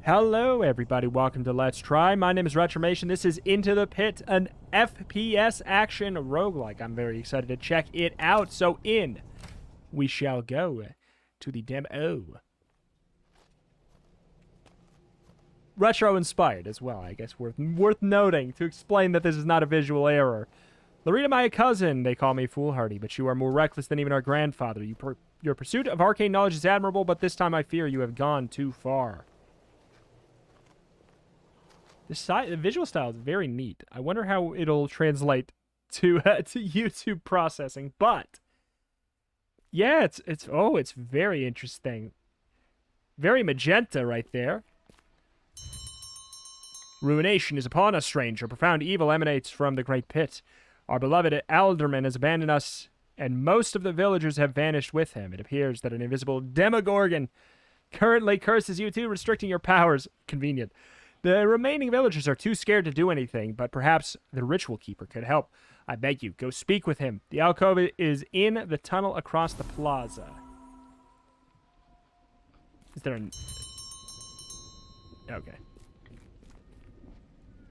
Hello everybody, welcome to Let's Try. My name is Retromation. This is Into the Pit, an FPS action roguelike. I'm very excited to check it out. So in we shall go to the demo. Retro inspired as well, I guess worth noting to explain that this is not a visual error. Lorena, my cousin, they call me foolhardy, but you are more reckless than even our grandfather. Your pursuit of arcane knowledge is admirable, but this time I fear you have gone too far. The visual style is very neat. I wonder how it'll translate to YouTube processing. But yeah, it's very interesting. Very magenta right there. Ruination is upon us, stranger. Profound evil emanates from the great pit. Our beloved alderman has abandoned us, and most of the villagers have vanished with him. It appears that an invisible demogorgon currently curses you too, restricting your powers. Convenient. The remaining villagers are too scared to do anything, but perhaps the ritual keeper could help. I beg you, go speak with him. The alcove is in the tunnel across the plaza. Is there an... Okay.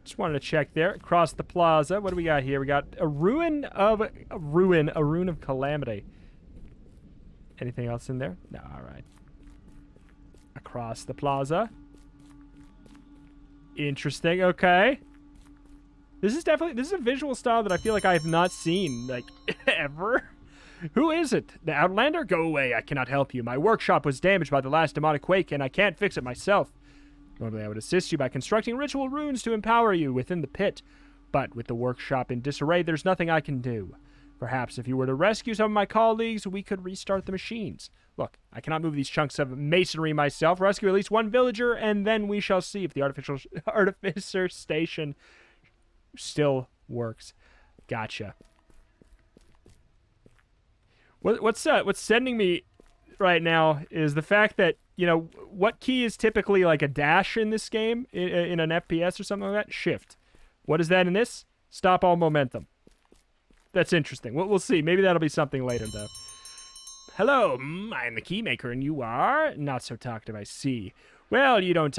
Just wanted to check there. Across the plaza. What do we got here? We got a rune of calamity. Anything else in there? No, alright. Across the plaza. Interesting. Okay. This is a visual style that I feel like I have not seen, like, ever. Who is it? The Outlander? Go away. I cannot help you. My workshop was damaged by the last demonic quake, and I can't fix it myself. Normally, I would assist you by constructing ritual runes to empower you within the pit. But with the workshop in disarray, there's nothing I can do. Perhaps if you were to rescue some of my colleagues, we could restart the machines. Look, I cannot move these chunks of masonry myself. Rescue at least one villager, and then we shall see if the artificer station still works. Gotcha. What's sending me right now is the fact that, you know, what key is typically like a dash in this game, in an FPS or something like that? Shift. What is that in this? Stop all momentum. That's interesting. We'll see. Maybe that'll be something later, though. Hello, I'm the keymaker, and you are? Not so talkative, I see. Well, you don't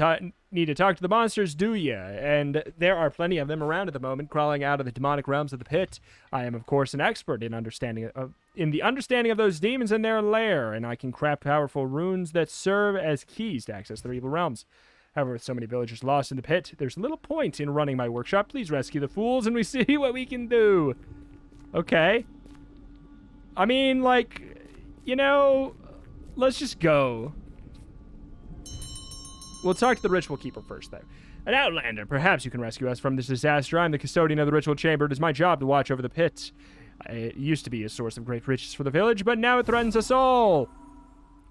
need to talk to the monsters, do you? And there are plenty of them around at the moment, crawling out of the demonic realms of the pit. I am, of course, an expert in the understanding of those demons and their lair, and I can craft powerful runes that serve as keys to access their evil realms. However, with so many villagers lost in the pit, there's little point in running my workshop. Please rescue the fools, and we see what we can do. Okay. I mean, like, you know, let's just go. We'll talk to the ritual keeper first, though. An outlander, perhaps you can rescue us from this disaster. I'm the custodian of the ritual chamber. It is my job to watch over the pit. It used to be a source of great riches for the village, but now it threatens us all.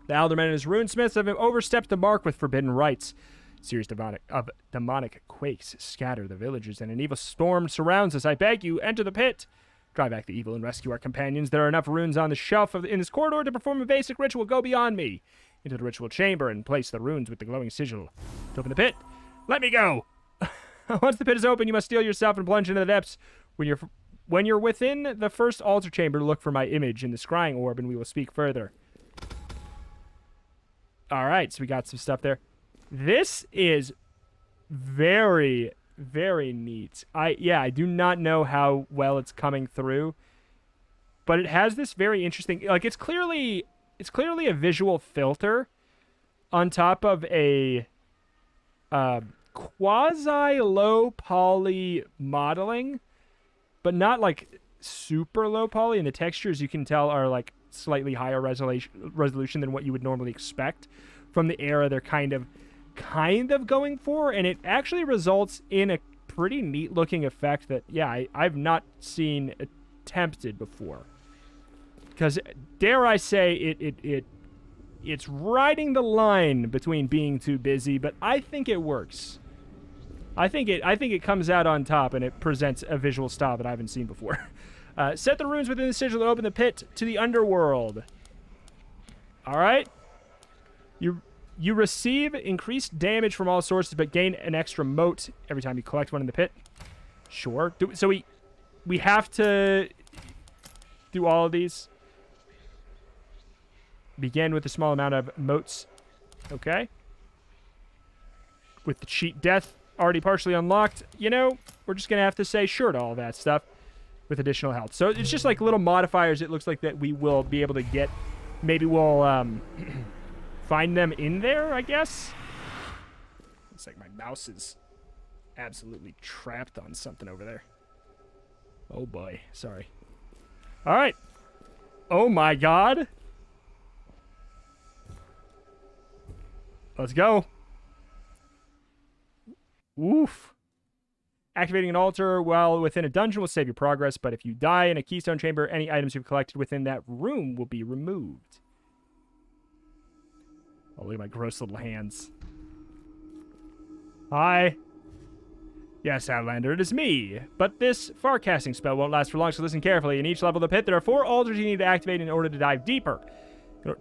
The alderman and his runesmiths have overstepped the mark with forbidden rites. Serious demonic quakes scatter the villagers, and an evil storm surrounds us. I beg you, enter the pit. Drive back the evil and rescue our companions. There are enough runes on the shelf in this corridor to perform a basic ritual. Go beyond me into the ritual chamber and place the runes with the glowing sigil. To open the pit, let me go. Once the pit is open, you must steel yourself and plunge into the depths. When you're within the first altar chamber, look for my image in the scrying orb, and we will speak further. All right, so we got some stuff there. This is very, very neat. I do not know how well it's coming through, but it has this very interesting, like, it's clearly a visual filter on top of a quasi low poly modeling, but not like super low poly, and the textures, you can tell, are like slightly higher resolution than what you would normally expect from the era they're kind of going for, and it actually results in a pretty neat looking effect that, yeah, I've not seen attempted before. Because, dare I say, it's riding the line between being too busy, but I think it works. I think it comes out on top, and it presents a visual style that I haven't seen before. Set the runes within the sigil and open the pit to the underworld. All right. You receive increased damage from all sources, but gain an extra mote every time you collect one in the pit. Sure. So we have to do all of these. Begin with a small amount of motes. Okay. with the cheat death already partially unlocked, you know, we're just going to have to say sure to all that stuff with additional health. So it's just like little modifiers it looks like that we will be able to get. Maybe we'll find them in there, I guess. It's like my mouse is absolutely trapped on something over there. Oh boy, sorry. All right. Oh my god. Let's go. Oof. Activating an altar while within a dungeon will save your progress, but if you die in a keystone chamber, any items you've collected within that room will be removed. Oh, look at my gross little hands. Hi. Yes, Outlander, it is me. But this far-casting spell won't last for long, so listen carefully. In each level of the pit, there are 4 altars you need to activate in order to dive deeper.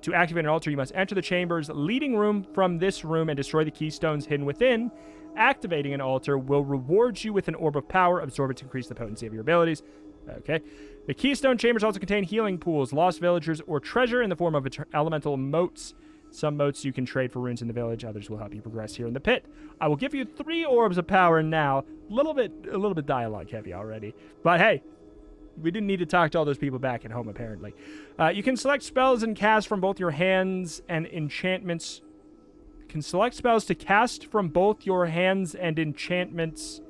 To activate an altar, you must enter the chamber's leading room from this room and destroy the keystones hidden within. Activating an altar will reward you with an orb of power. Absorb it to increase the potency of your abilities. Okay. The keystone chambers also contain healing pools, lost villagers, or treasure in the form of elemental motes. Some motes you can trade for runes in the village. Others will help you progress here in the pit. I will give you 3 orbs of power now. A little bit dialogue heavy already. But hey, we didn't need to talk to all those people back at home, apparently. You can select spells and cast from both your hands and enchantments. You can select spells to cast from both your hands and enchantments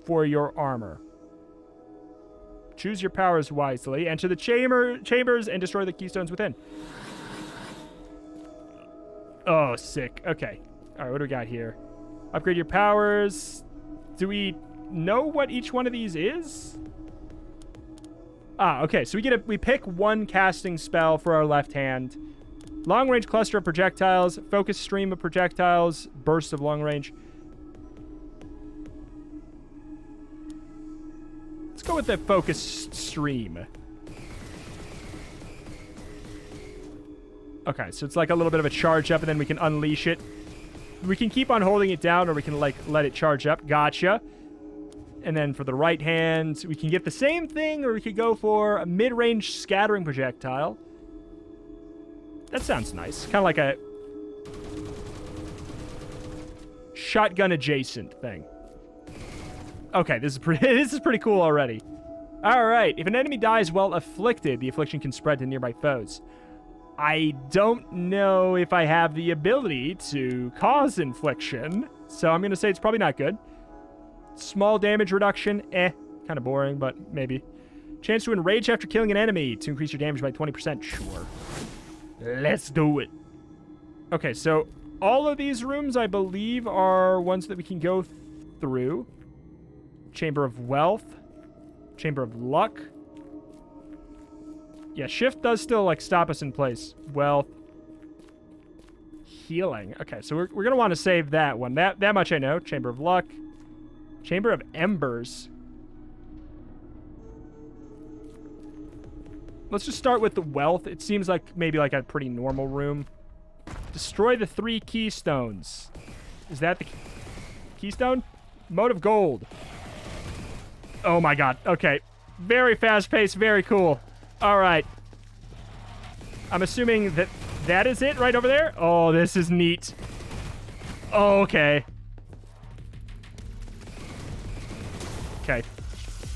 for your armor. Choose your powers wisely. Enter the chambers and destroy the keystones within. Oh, sick. Okay. All right, what do we got here? Upgrade your powers. Do we know what each one of these is? Ah, okay. So we pick one casting spell for our left hand. Long-range cluster of projectiles, focus stream of projectiles, burst of long range. Let's go with the focus stream. Okay, so it's like a little bit of a charge up, and then we can unleash it. We can keep on holding it down, or we can, like, let it charge up. Gotcha. And then for the right hand, we can get the same thing, or we could go for a mid-range scattering projectile. That sounds nice. Kind of like a shotgun-adjacent thing. Okay, this is pretty cool already. All right, if an enemy dies while afflicted, the affliction can spread to nearby foes. I don't know if I have the ability to cause infliction, so I'm going to say it's probably not good. Small damage reduction, kind of boring, but maybe. Chance to enrage after killing an enemy to increase your damage by 20%, sure. Let's do it. Okay, so all of these rooms, I believe, are ones that we can go through. Chamber of Wealth, Chamber of Luck. Yeah, shift does still, like, stop us in place. Wealth. Healing. Okay, so we're going to want to save that one. That much I know. Chamber of Luck. Chamber of Embers. Let's just start with the Wealth. It seems like maybe like a pretty normal room. Destroy the 3 keystones. Is that the keystone? Mote of Gold. Oh my god. Okay. Very fast-paced. Very cool. All right. I'm assuming that is it right over there. Oh, this is neat. Oh, okay. Okay.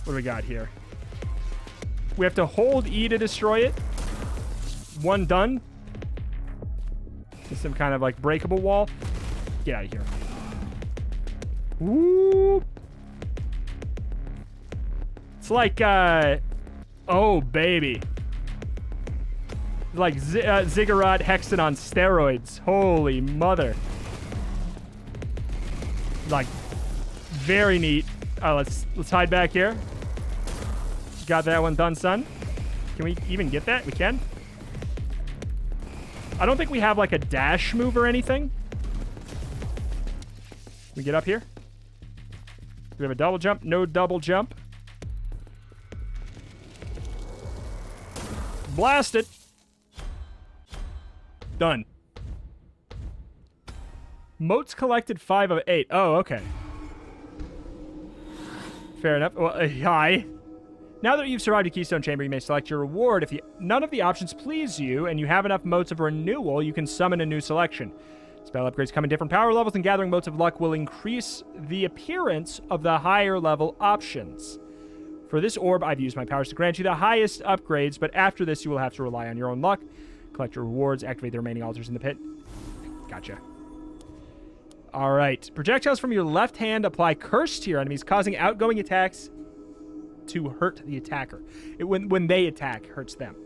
What do we got here? We have to hold E to destroy it. 1 done. Some kind of like breakable wall. Get out of here. Whoop. It's like, oh, baby. Like Ziggurat Hexen on steroids. Holy mother. Like, very neat. Let's hide back here. Got that one done, son. Can we even get that? We can. I don't think we have like a dash move or anything. Can we get up here? Do we have a double jump? No double jump. Blast it. Done. Motes collected 5 of 8. Oh, okay. Fair enough. Well, hi. Now that you've survived a keystone chamber, you may select your reward. If none of the options please you and you have enough motes of renewal, you can summon a new selection. Spell upgrades come in different power levels, and gathering motes of luck will increase the appearance of the higher level options. For this orb, I've used my powers to grant you the highest upgrades, but after this, you will have to rely on your own luck. Collect your rewards, activate the remaining altars in the pit. Gotcha. All right. Projectiles from your left hand apply curse to your enemies, causing outgoing attacks to hurt the attacker. When they attack, hurts them.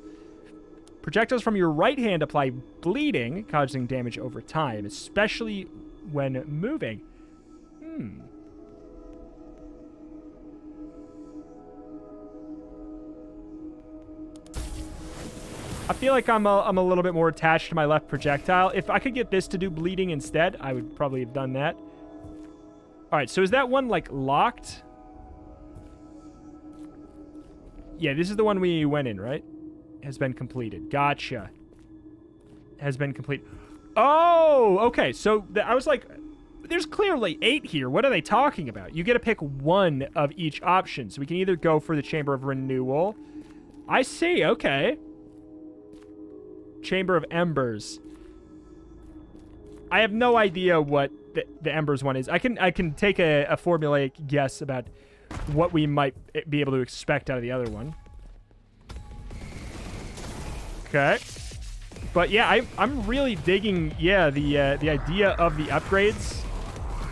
Projectiles from your right hand apply bleeding, causing damage over time, especially when moving. I feel like I'm a little bit more attached to my left projectile. If I could get this to do bleeding instead, I would probably have done that. All right, so is that one, like, locked? Yeah, this is the one we went in, right? Has been completed. Gotcha. Has been complete. Oh, okay. So I was like, there's clearly 8 here. What are they talking about? You get to pick one of each option. So we can either go for the Chamber of Renewal. I see. Okay. Chamber of Embers. I have no idea what the Embers one is. I can take a formulaic guess about what we might be able to expect out of the other one. Okay. But yeah, I'm really digging, yeah, the idea of the upgrades.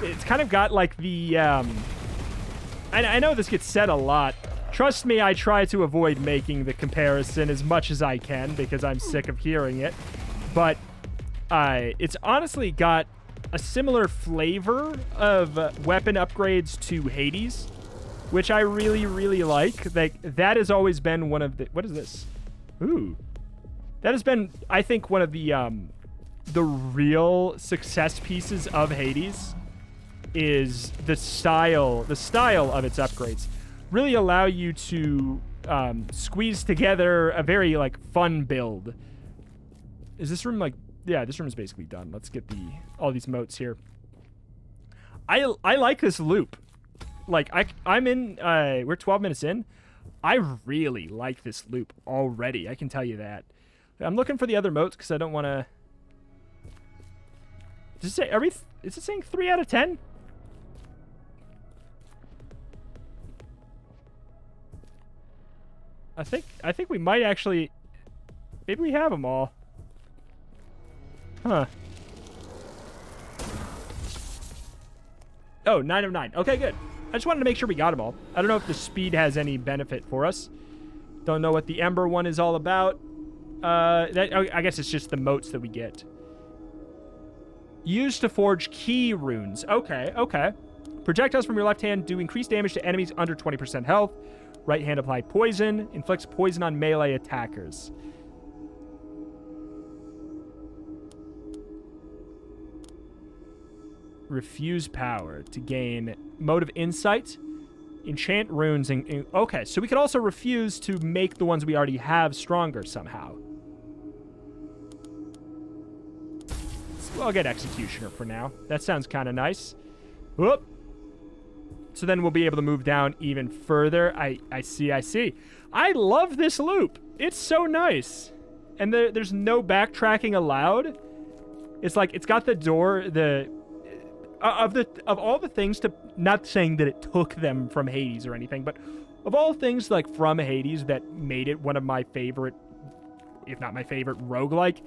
It's kind of got like the, I know this gets said a lot. Trust me, I try to avoid making the comparison as much as I can because I'm sick of hearing it. But it's honestly got a similar flavor of weapon upgrades to Hades, which I really, really like. That has always been one of the... What is this? Ooh. That has been, I think, one of the real success pieces of Hades is the style of its upgrades. Really allow you to squeeze together a very, like, fun build. Is this room, like... Yeah, this room is basically done. Let's get all these motes here. I like this loop. Like, I'm in... we're 12 minutes in. I really like this loop already. I can tell you that. I'm looking for the other motes because I don't want to... Does it say... Is it saying 3 out of 10? I think we might actually... Maybe we have them all. Huh. Oh, 9 of 9. Okay, good. I just wanted to make sure we got them all. I don't know if the speed has any benefit for us. Don't know what the Ember one is all about. I guess it's just the motes that we get. Used to forge key runes. Okay, okay. Projectiles from your left hand do increased damage to enemies under 20% health. Right hand apply poison. Inflicts poison on melee attackers. Refuse power to gain mode of insight. Enchant runes. And okay, so we could also refuse to make the ones we already have stronger somehow. So I'll get Executioner for now. That sounds kind of nice. Whoop. So then we'll be able to move down even further. I see. I love this loop. It's so nice. And there's no backtracking allowed. It's like, it's got the door, of all the things to, not saying that it took them from Hades or anything, but of all things like from Hades that made it one of my favorite, if not my favorite, roguelike,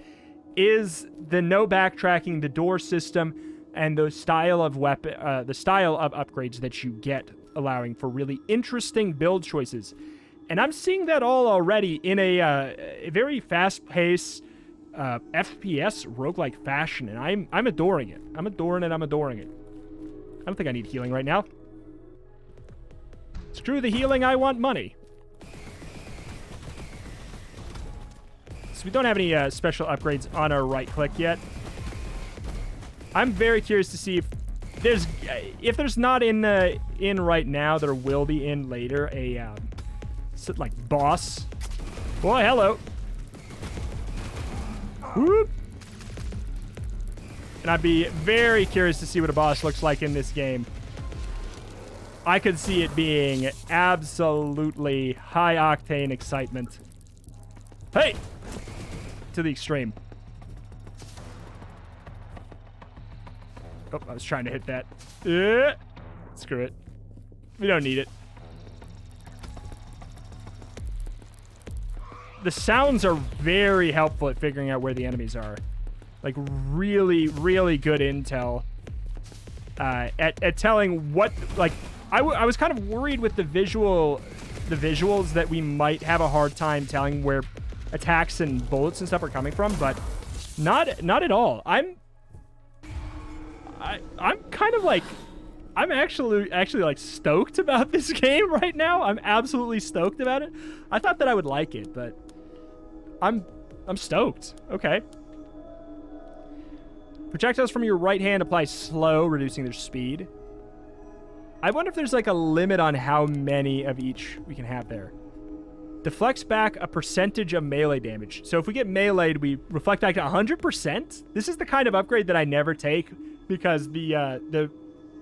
is the no backtracking, the door system, and the style of upgrades that you get, allowing for really interesting build choices. And I'm seeing that all already in a very fast-paced FPS roguelike fashion, and I'm adoring it. I'm adoring it. I don't think I need healing right now. Screw the healing, I want money. So we don't have any special upgrades on our right click yet. I'm very curious to see if there's not in right now, there will be in later a like boss. Boy, hello. Whoop. And I'd be very curious to see what a boss looks like in this game. I could see it being absolutely high-octane excitement. Hey! To the extreme. Oh, I was trying to hit that. Screw it. We don't need it. The sounds are very helpful at figuring out where the enemies are. Like, really, really good intel. At telling what... Like, I was kind of worried with the visuals that we might have a hard time telling where attacks and bullets and stuff are coming from, but not at all. I'm kind of like... I'm actually like stoked about this game right now. I'm absolutely stoked about it. I thought that I would like it, but I'm stoked. Okay. Projectiles from your right hand apply slow, reducing their speed. I wonder if there's like a limit on how many of each we can have there. Deflects back a percentage of melee damage. So if we get meleeed, we reflect back to 100%. This is the kind of upgrade that I never take because the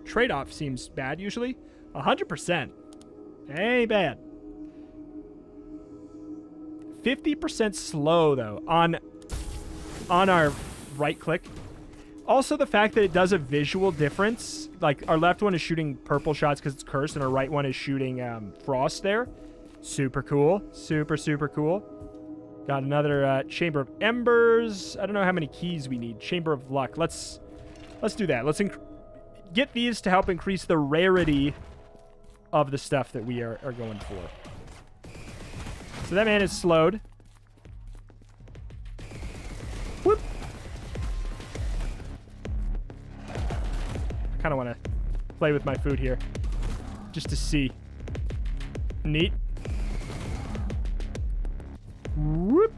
trade-off seems bad usually. 100%. Ain't bad. 50% slow though on our right click. Also the fact that it does a visual difference. Like our left one is shooting purple shots because it's cursed, and our right one is shooting frost there. Super cool. Super, super cool. Got another Chamber of Embers. I don't know how many keys we need. Chamber of Luck. Let's do that. Let's get these to help increase the rarity of the stuff that we are going for. So that man is slowed. Whoop. I kind of want to play with my food here just to see. Neat. Whoop.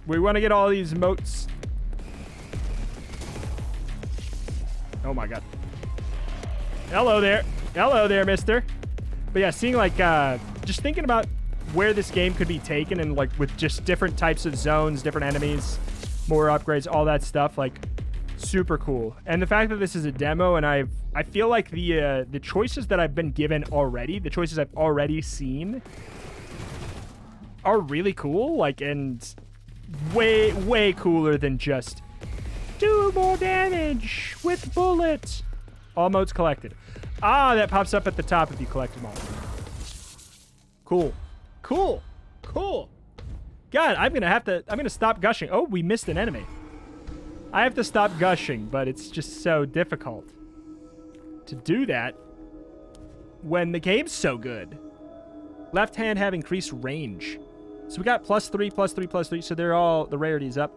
We want to get all these motes. Oh my god. Hello there. Hello there, mister. But yeah, seeing like, just thinking about where this game could be taken and like with just different types of zones, different enemies, more upgrades, all that stuff, like super cool. And the fact that this is a demo and I feel like the choices that I've been given already, the choices I've already seen are really cool, like, and way, way cooler than just do more damage with bullets. All modes collected. Ah, that pops up at the top if you collect them all. Cool. Cool. Cool. God, I'm gonna stop gushing. Oh, we missed an enemy. I have to stop gushing, but it's just so difficult to do that when the game's so good. Left hand have increased range. So we got +3, +3, +3. So they're all, the rarity is up.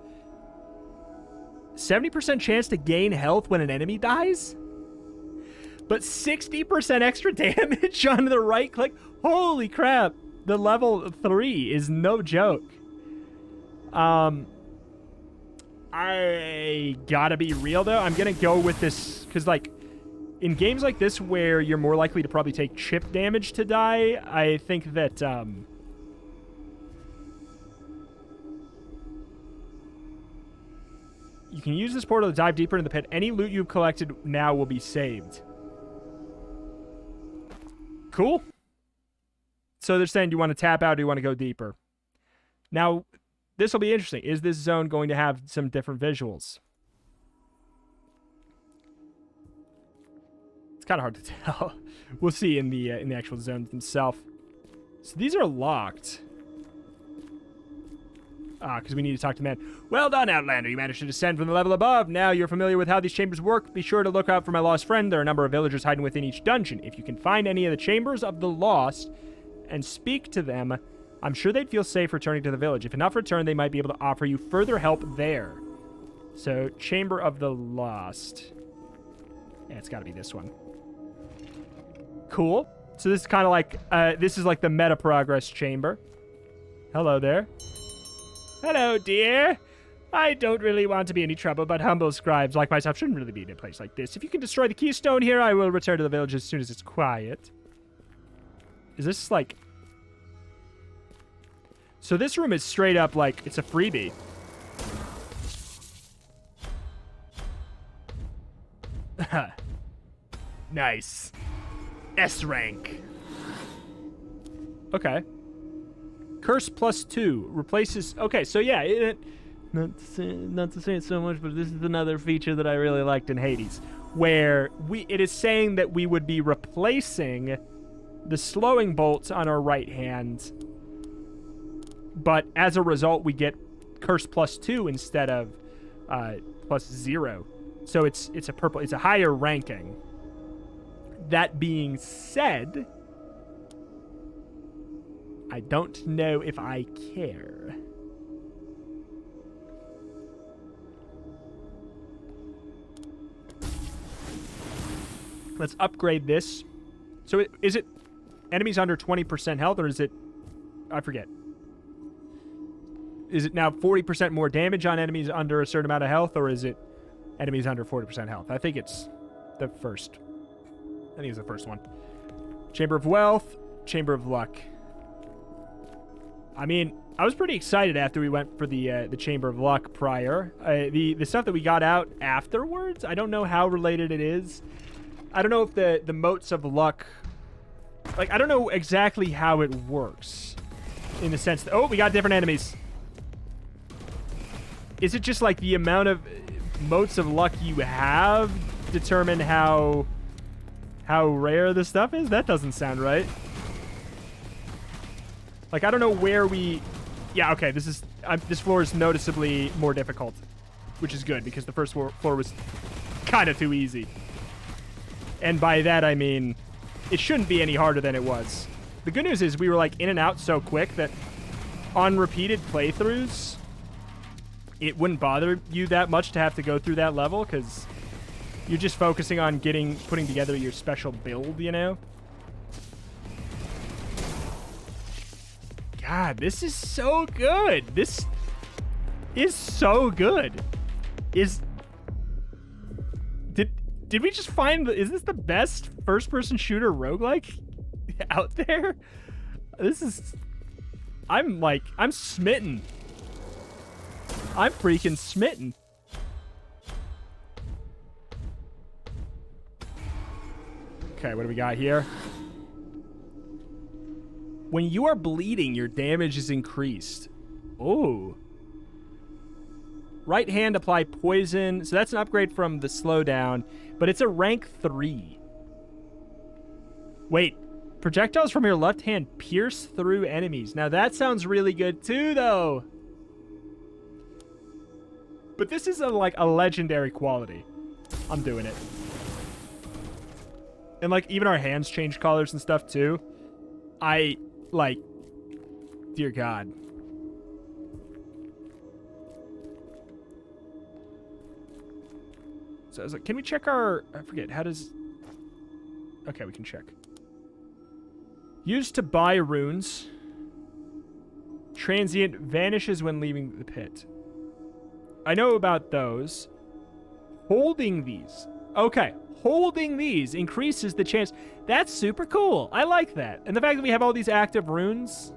70% chance to gain health when an enemy dies, but 60% extra damage on the right click. Holy crap. The level 3 is no joke. I gotta be real though. I'm gonna go with this because like in games like this where you're more likely to probably take chip damage to die, I think that you can use this portal to dive deeper into the pit. Any loot you've collected now will be saved. Cool. So they're saying, do you want to tap out or do you want to go deeper? Now, this will be interesting. Is this zone going to have some different visuals? It's kind of hard to tell. We'll see in the actual zones themselves. So these are locked. Because we need to talk to men. Well done, Outlander. You managed to descend from the level above. Now you're familiar with how these chambers work. Be sure to look out for my lost friend. There are a number of villagers hiding within each dungeon. If you can find any of the chambers of the lost and speak to them, I'm sure they'd feel safe returning to the village. If enough return, they might be able to offer you further help there. So, Chamber of the Lost. Yeah, it's got to be this one. Cool. So this is kind of like, this is like the meta progress chamber. Hello there. Hello, dear. I don't really want to be any trouble, but humble scribes like myself shouldn't really be in a place like this. If you can destroy the keystone here, I will return to the village as soon as it's quiet. Is this like... So this room is straight up like it's a freebie. Nice. S rank. Okay. Curse +2 replaces... Okay, so yeah, not to say it so much, but this is another feature that I really liked in Hades, where it is saying that we would be replacing the slowing bolts on our right hand, but as a result, we get Curse +2 instead of +0. So it's a higher ranking. That being said, I don't know if I care. Let's upgrade this. So is it enemies under 20% health, or is it... I forget. Is it now 40% more damage on enemies under a certain amount of health, or is it enemies under 40% health? I think it's the first. I think it's the first one. Chamber of Wealth, Chamber of Luck. I mean, I was pretty excited after we went for the Chamber of Luck prior. The stuff that we got out afterwards, I don't know how related it is. I don't know if the motes of luck... Like, I don't know exactly how it works. In the sense that... Oh, we got different enemies. Is it just like the amount of motes of luck you have determine how rare the stuff is? That doesn't sound right. Like, I don't know where we... Yeah, okay, this floor is noticeably more difficult, which is good, because the first floor was kind of too easy. And by that, I mean, it shouldn't be any harder than it was. The good news is we were, like, in and out so quick that on repeated playthroughs, it wouldn't bother you that much to have to go through that level, because you're just focusing on putting together your special build, you know? God, this is so good. This is so good. Did we just find... Is this the best first-person shooter roguelike out there? This is... I'm smitten. I'm freaking smitten. Okay, what do we got here? When you are bleeding, your damage is increased. Oh. Right hand, apply poison. So that's an upgrade from the slowdown, but it's a rank 3. Wait. Projectiles from your left hand pierce through enemies. Now that sounds really good too, though. But this is a legendary quality. I'm doing it. And like even our hands change colors and stuff too. Dear God. So I was like, can we check our... I forget, how does... Okay, we can check. Used to buy runes. Transient vanishes when leaving the pit. I know about those. Holding these. Okay, holding these increases the chance. That's super cool. I like that. And the fact that we have all these active runes.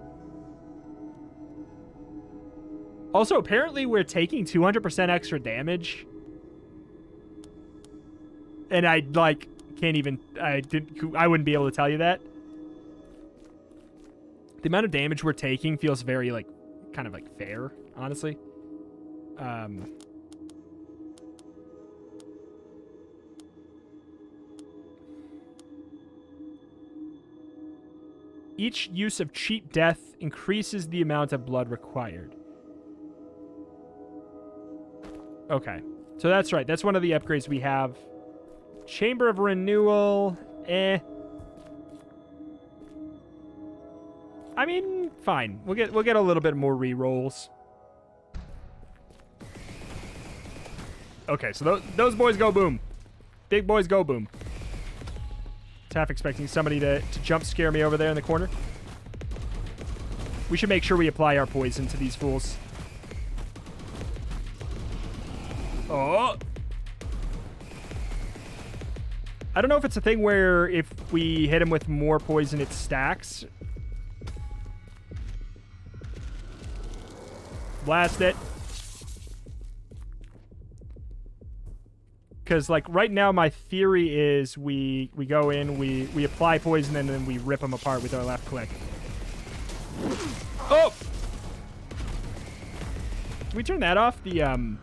Also, apparently we're taking 200% extra damage. And I, can't even... I wouldn't be able to tell you that. The amount of damage we're taking feels very, kind of, fair, honestly. Each use of cheat death increases the amount of blood required. Okay. So that's right. That's one of the upgrades we have. Chamber of Renewal. I mean, fine. We'll get a little bit more rerolls. Okay, so those boys go boom. Big boys go boom. Half expecting somebody to jump scare me over there in the corner. We should make sure we apply our poison to these fools. Oh. I don't know if it's a thing where if we hit him with more poison, it stacks. Blast it. Because, right now, my theory is we go in, we apply poison, and then we rip them apart with our left click. Oh! we turn that off? The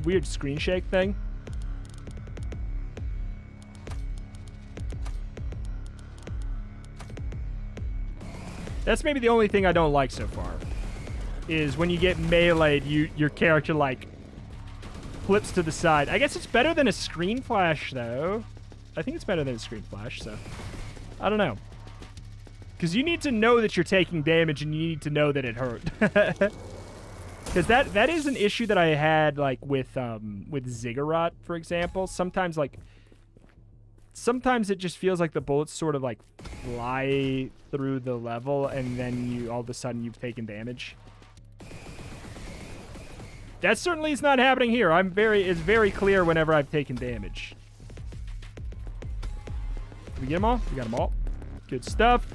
weird screen shake thing. That's maybe the only thing I don't like so far. Is when you get meleeed, your character, like, flips to the side. I guess it's better than a screen flash, though. I think it's better than a screen flash, so... I don't know. Because you need to know that you're taking damage, and you need to know that it hurt. Because that is an issue that I had, like, with Ziggurat, for example. Sometimes it just feels like the bullets sort of, like, fly through the level, and then all of a sudden you've taken damage. That certainly is not happening here. It's very clear whenever I've taken damage. Did we get them all? We got them all. Good stuff.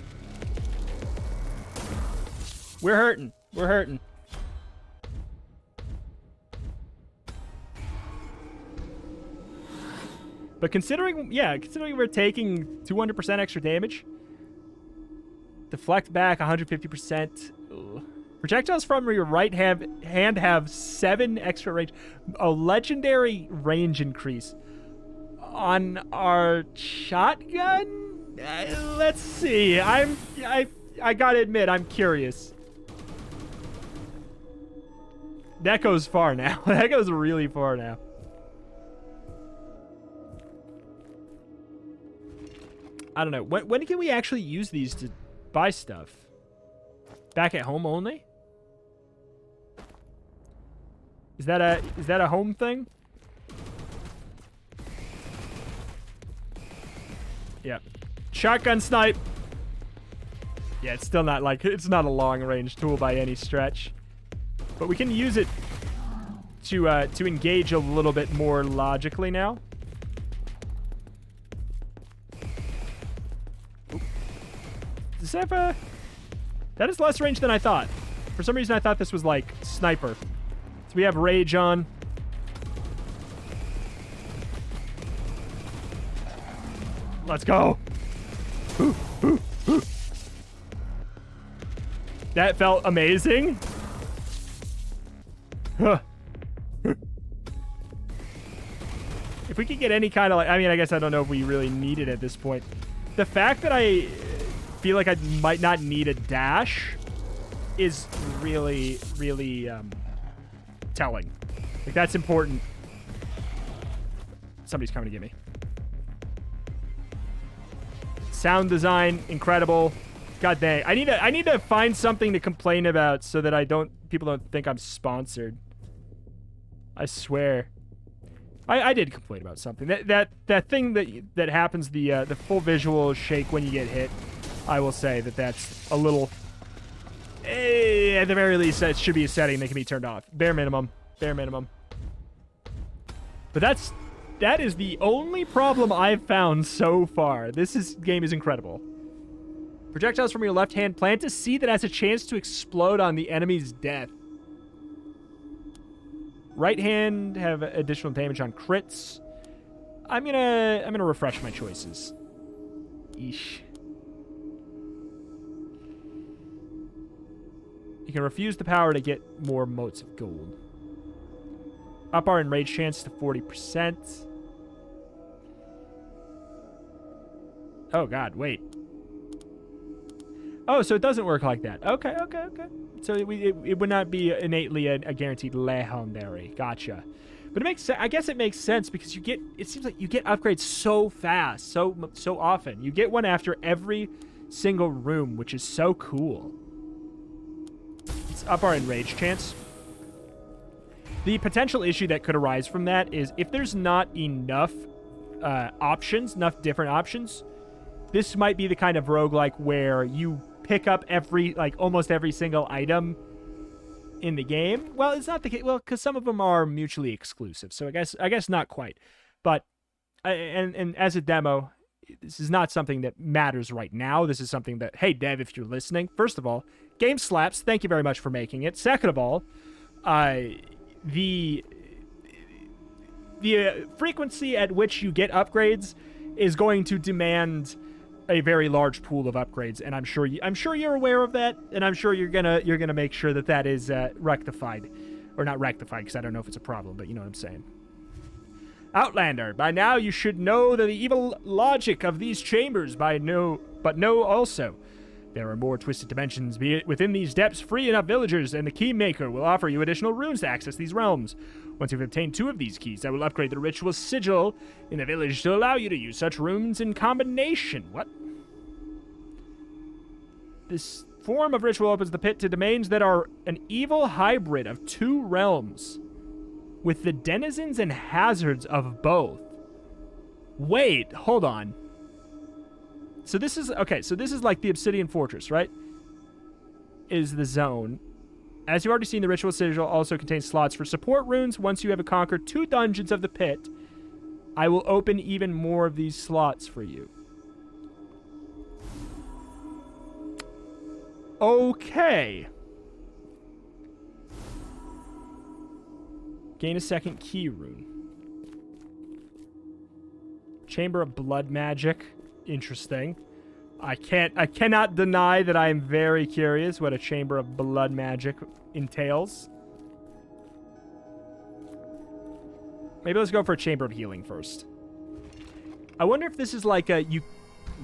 We're hurting. We're hurting. But considering we're taking 200% extra damage, deflect back 150%. Ugh. Projectiles from your right hand have 7 extra range. A legendary range increase. On our shotgun? Let's see. I gotta admit, I'm curious. That goes far now. That goes really far now. I don't know. When can we actually use these to buy stuff? Back at home only? Is that a home thing? Yeah. Shotgun snipe. Yeah, it's still not it's not a long range tool by any stretch. But we can use it to engage a little bit more logically now. Does that have that is less range than I thought. For some reason I thought this was like sniper. So we have rage on. Let's go. That felt amazing. Huh. If we could get any kind of I mean, I guess I don't know if we really need it at this point. The fact that I feel like I might not need a dash is really, really telling. Like, that's important. Somebody's coming to get me. Sound design, incredible. God dang. I need to find something to complain about so that people don't think I'm sponsored. I swear. I did complain about something. That thing that happens, the full visual shake when you get hit. I will say that's a little... at the very least, it should be a setting that can be turned off. Bare minimum. Bare minimum. But that is the only problem I've found so far. This game is incredible. Projectiles from your left hand plant a seed that has a chance to explode on the enemy's death. Right hand have additional damage on crits. I'm gonna refresh my choices. Eesh. You can refuse the power to get more motes of gold. Up our enrage chance to 40%. Oh god, wait. Oh, so it doesn't work like that. Okay. So it would not be innately a guaranteed legendary. Gotcha. But it makes sense. I guess it makes sense because it seems like you get upgrades so fast, so often. You get one after every single room, which is so cool. It's up our enrage chance. The potential issue that could arise from that is if there's not enough enough different options, this might be the kind of roguelike where you pick up almost every single item in the game. Well, it's not the case. Well, because some of them are mutually exclusive, so I guess not quite. But and as a demo, this is not something that matters right now. This is something that, hey, Dev, if you're listening, first of all, game slaps. Thank you very much for making it. Second of all, the frequency at which you get upgrades is going to demand a very large pool of upgrades, and I'm sure you're aware of that, and I'm sure you're gonna make sure that that is rectified, or not rectified, because I don't know if it's a problem, but you know what I'm saying. Outlander, by now you should know the evil logic of these chambers, but know also there are more twisted dimensions within these depths. Free enough villagers, and the Keymaker will offer you additional runes to access these realms. Once you've obtained 2 of these keys, I will upgrade the ritual sigil in the village to allow you to use such runes in combination. What? This form of ritual opens the pit to domains that are an evil hybrid of 2 realms, with the denizens and hazards of both. Wait, hold on. So this is, okay, so this is like the Obsidian Fortress, right? Is the zone. As you've already seen, the Ritual Sigil also contains slots for support runes. Once you have conquered 2 dungeons of the pit, I will open even more of these slots for you. Okay. Gain a second key rune. Chamber of Blood Magic. Interesting. I cannot deny that I am very curious what a Chamber of Blood Magic entails. Maybe let's go for a Chamber of Healing first. I wonder if this is like a...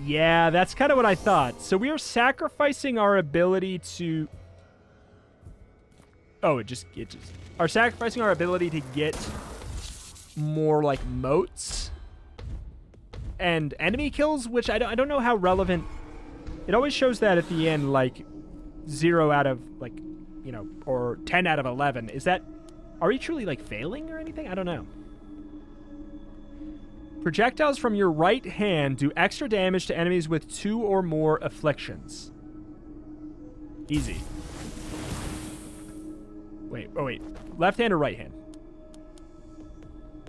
Yeah, that's kind of what I thought. So we are sacrificing our ability to... Oh, it just... Are sacrificing our ability to get more, like, moats and enemy kills, which I don't know how relevant... It always shows that at the end, like, 0 out of, like, you know, or 10 out of 11. Is that... Are we truly, like, failing or anything? I don't know. Projectiles from your right hand do extra damage to enemies with 2 or more afflictions. Easy. Wait, oh wait. Left hand or right hand?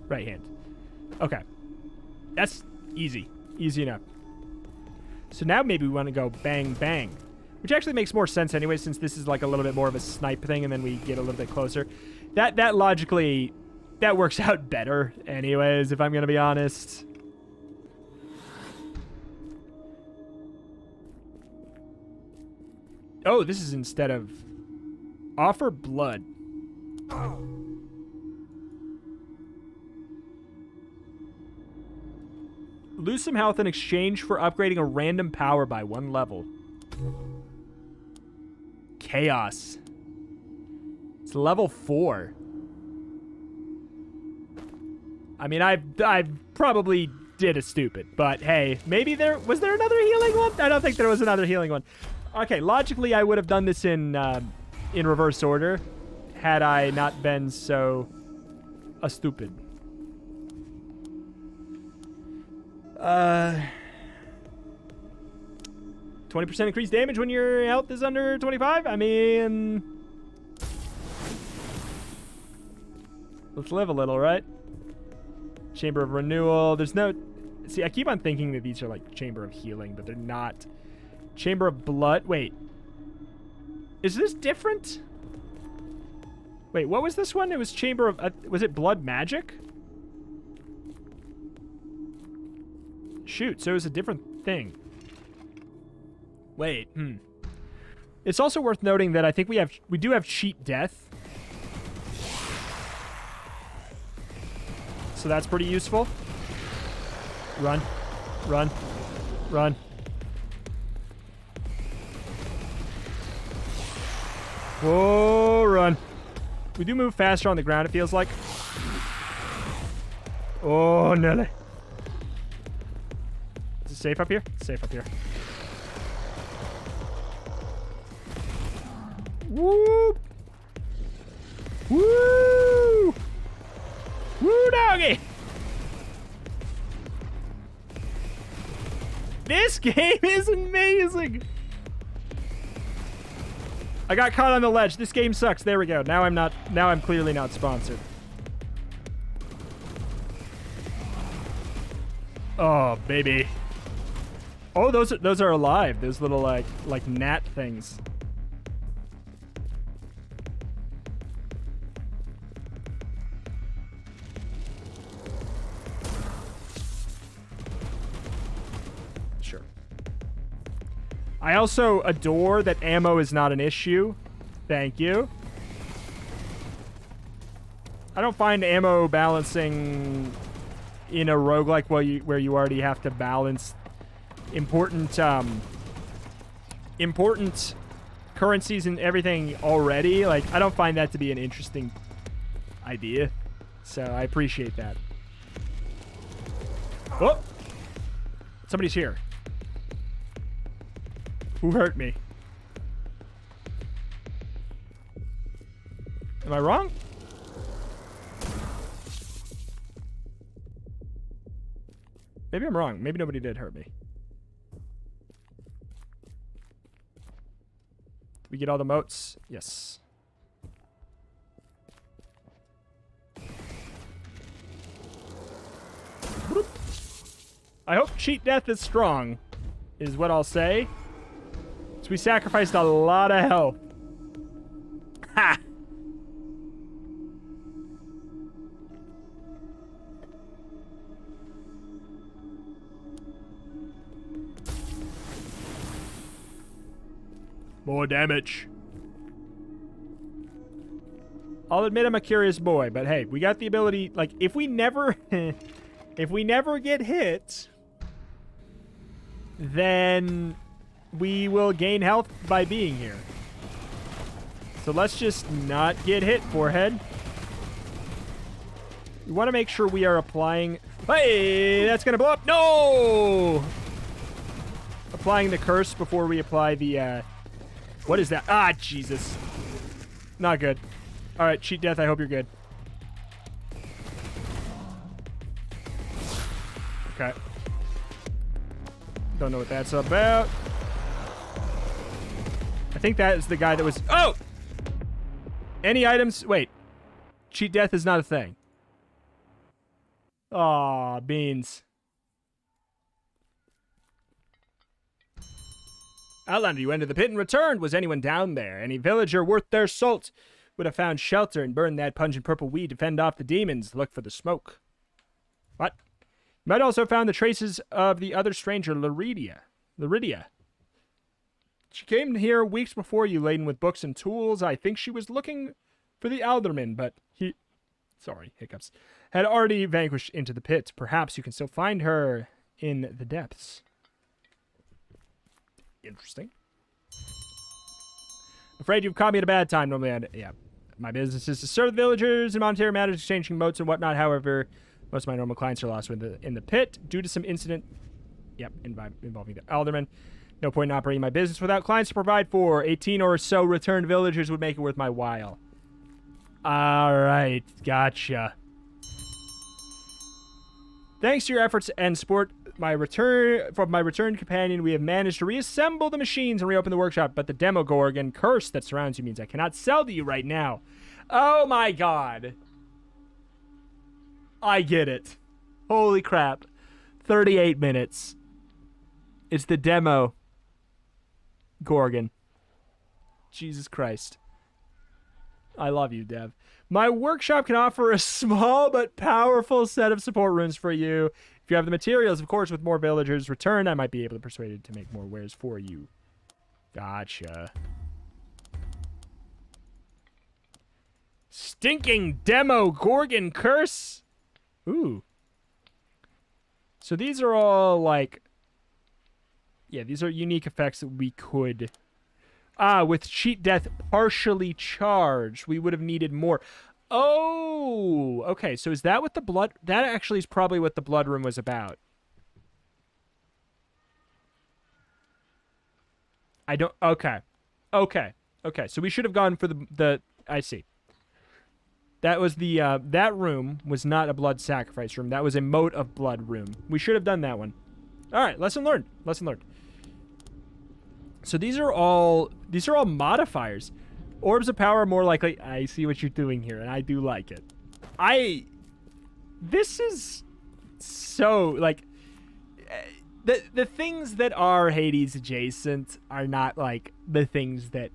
Right hand. Okay. That's easy. Easy enough. So now maybe we want to go bang, bang. Which actually makes more sense anyway, since this is like a little bit more of a snipe thing, and then we get a little bit closer. That logically... That works out better anyways, if I'm going to be honest. Oh, this is instead of... Offer blood. Lose some health in exchange for upgrading a random power by 1 level. Chaos. It's level 4. I mean, I probably did a stupid, but hey, maybe was there another healing one? I don't think there was another healing one. Okay, logically, I would have done this in reverse order, had I not been so stupid. 20% increased damage when your health is under 25? I mean... Let's live a little, right? Chamber of Renewal. There's no... See, I keep on thinking that these are like Chamber of Healing, but they're not. Chamber of Blood. Wait. Is this different? Wait, what was this one? It was Chamber of... was it Blood Magic? Shoot, so it was a different thing. Wait, It's also worth noting that I think we do have Cheat Death. So that's pretty useful. Run. Run. Run. Whoa, run. We do move faster on the ground, it feels like. Oh, Nelly. Is it safe up here? It's safe up here. Whoop. Woo! Woo, doggy! This game is amazing! I got caught on the ledge. This game sucks. There we go. Now I'm clearly not sponsored. Oh, baby. Oh, those are alive. Those little like gnat things. I also adore that ammo is not an issue. Thank you. I don't find ammo balancing in a roguelike where you already have to balance important currencies and everything already. Like, I don't find that to be an interesting idea. So I appreciate that. Oh! Somebody's here. Who hurt me? Am I wrong? Maybe I'm wrong. Maybe nobody did hurt me. Did we get all the motes? Yes. Boop. I hope cheat death is strong, is what I'll say. So we sacrificed a lot of health. Ha! More damage. I'll admit I'm a curious boy, but hey, we got the ability, like, if we never if we never get hit, then we will gain health by being here. So let's just not get hit, forehead. We want to make sure we are applying... Hey, that's going to blow up. No! Applying the curse before we apply the... What is that? Ah, Jesus. Not good. All right, cheat death, I hope you're good. Okay. Don't know what that's about. I think that is the guy that was... Oh! Any items... Wait. Cheat death is not a thing. Aw, beans. Outlander, you entered the pit and returned. Was anyone down there? Any villager worth their salt would have found shelter and burned that pungent purple weed to fend off the demons. Look for the smoke. What? You might also have found the traces of the other stranger, Laridia. She came here weeks before you, laden with books and tools. I think she was looking for the alderman, but he... Sorry, hiccups. Had already vanquished into the pit. Perhaps you can still find her in the depths. Interesting. Afraid you've caught me at a bad time. Normally, yeah. My business is to serve the villagers in monetary matters, exchanging motes and whatnot. However, most of my normal clients are lost in the pit due to some incident. Yep, involving the alderman. No point in operating my business without clients to provide for. 18 or so returned villagers would make it worth my while. All right, gotcha. Thanks to your efforts and support, my returned companion, we have managed to reassemble the machines and reopen the workshop, but the Demogorgon curse that surrounds you means I cannot sell to you right now. Oh my god. I get it. Holy crap. 38 minutes. It's the demo Gorgon. Jesus Christ. I love you, Dev. My workshop can offer a small but powerful set of support rooms for you. If you have the materials, of course, with more villagers returned, I might be able to persuade you to make more wares for you. Gotcha. Stinking demo Gorgon curse. Ooh. So these are all like... Yeah, these are unique effects that we could... Ah, with cheat death partially charged, we would have needed more. Oh, okay. So is that what the blood... That actually is probably what the blood room was about. I don't... Okay. Okay. Okay. So we should have gone for the I see. That was the... that room was not a blood sacrifice room. That was a mote of blood room. We should have done that one. All right. Lesson learned. Lesson learned. So these are all modifiers. Orbs of power are more likely. I see what you're doing here, and I do like it. This is so, like, the things that are Hades adjacent are not, like, the things that...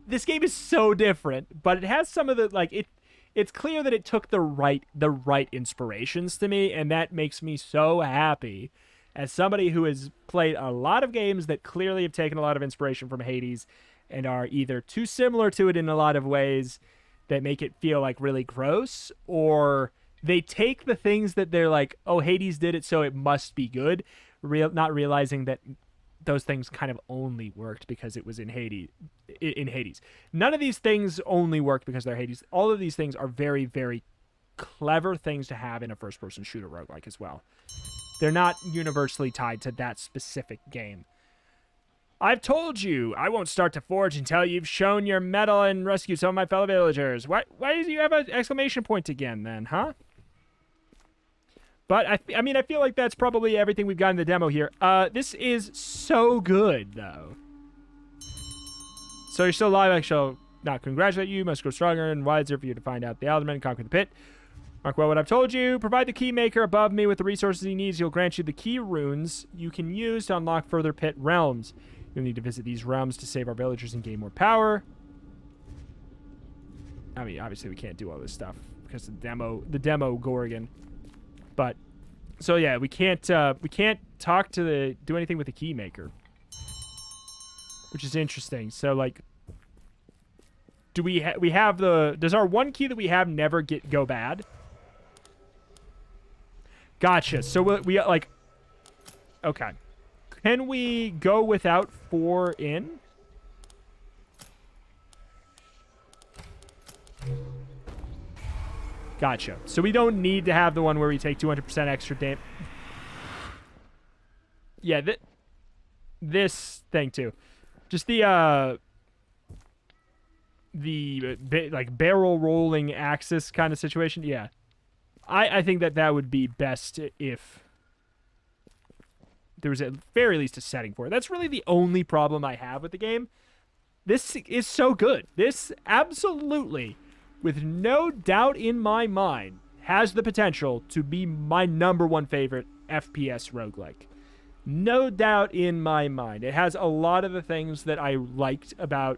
this game is so different, but it has some of the, like, it's clear that it took the right inspirations to me, and that makes me so happy As somebody who has played a lot of games that clearly have taken a lot of inspiration from Hades and are either too similar to it in a lot of ways that make it feel like really gross, or they take the things that they're like, oh, Hades did it, so it must be good, not realizing that those things kind of only worked because it was in Hades. None of these things only work because they're Hades. All of these things are very, very clever things to have in a first-person shooter roguelike as well. They're not universally tied to that specific game. I've told you I won't start to forge until you've shown your mettle and rescued some of my fellow villagers. Why do you have an exclamation point again then, huh? But, I mean, I feel like that's probably everything we've got in the demo here. This is so good, though. So you're still alive. I shall not congratulate you. Must grow stronger and wiser for you to find out the Alderman and conquer the pit. Mark well what I've told you. Provide the key maker above me with the resources he needs. He'll grant you the key runes you can use to unlock further pit realms. You'll need to visit these realms to save our villagers and gain more power. I mean, obviously we can't do all this stuff because the demo Gorgon. But so yeah, we can't talk to do anything with the key maker, which is interesting. So like, do we have does our one key that we have never go bad? Gotcha. So we like, okay. Can we go without 4 in? Gotcha. So we don't need to have the one where we take 200% extra damage. Yeah, this thing too. Just the like barrel rolling axis kind of situation. Yeah. I think that would be best if there was at very least a setting for it. That's really the only problem I have with the game. This is so good. This absolutely, with no doubt in my mind, has the potential to be my #1 favorite FPS roguelike. No doubt in my mind. It has a lot of the things that I liked about,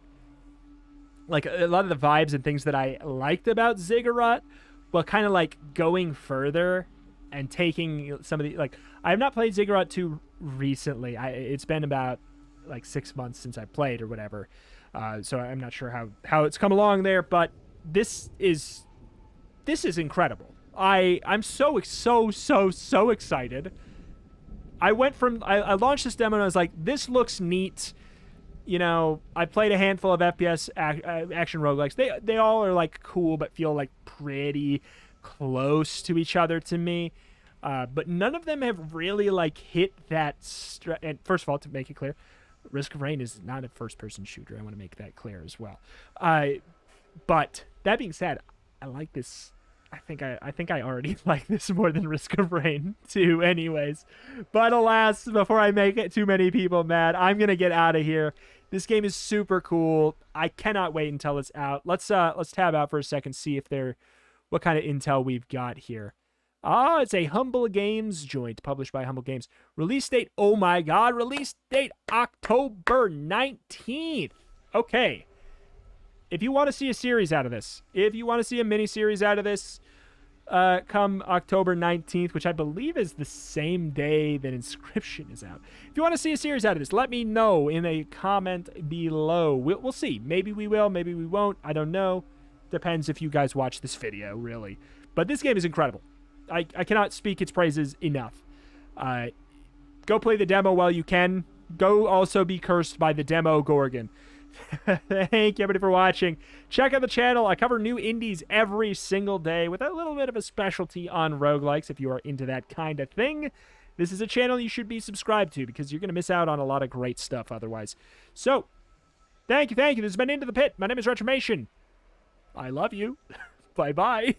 like a lot of the vibes and things that I liked about Ziggurat, but kind of like going further and taking some of the, like, I have not played Ziggurat 2 recently. It's been about like 6 months since I played or whatever. So I'm not sure how it's come along there, but this is incredible. I'm so excited. I launched this demo and I was like, this looks neat. You know, I played a handful of FPS action roguelikes. They all are like cool, but feel like pretty close to each other to me. But none of them have really like hit that. And first of all, to make it clear, Risk of Rain is not a first-person shooter. I want to make that clear as well. But that being said, I like this. I think I already like this more than Risk of Rain 2 anyways. But alas, before I make it too many people mad, I'm going to get out of here. This game is super cool. I cannot wait until it's out. Let's tab out for a second, see if what kind of intel we've got here. It's a Humble Games joint published by Humble Games. Release date, oh my god, release date October 19th. Okay. If you want to see a series out of this, if you want to see a mini-series out of this, come October 19th, which I believe is the same day that Inscription is out. If you want to see a series out of this, let me know in a comment below. We'll see. Maybe we will, maybe we won't. I don't know. Depends if you guys watch this video, really. But this game is incredible. I cannot speak its praises enough. Go play the demo while you can. Go also be cursed by the demo Gorgon. Thank you everybody for watching. Check out the channel. I cover new indies every single day with a little bit of a specialty on roguelikes if you are into that kind of thing. This is a channel you should be subscribed to because you're going to miss out on a lot of great stuff otherwise. So, thank you. This has been Into the Pit. My name is Retromation. I love you. Bye-bye.